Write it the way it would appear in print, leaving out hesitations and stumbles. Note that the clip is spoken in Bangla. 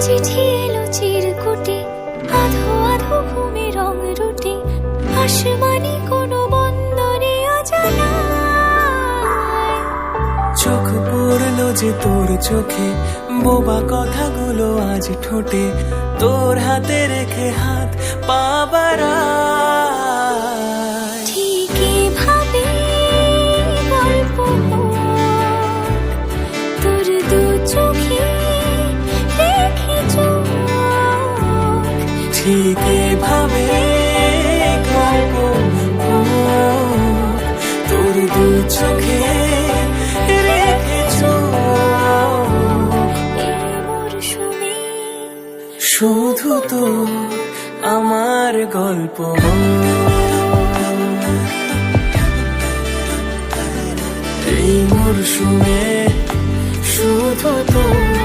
চিঠি এলো চিরকুটে, আধো আধো ঘুমে রং রুটে, আসমানি কোনো বন্দরে অজানা। চোখ পড়লো যে তোর চোখে, বোবা কথাগুলো আজ ঠোঁটে, তোর হাতে রেখে হাত পা বাড়ায়। ঠিক এভাবে গল্প হোক, তোর দু চোখে রেখে চোখ। ঠিক এভাবে গল্প হোক, তোর দু চোখে রেখে চোখ। এই মরশুমে শুধু তো আমার গল্প এই মরশুমে শুধু তো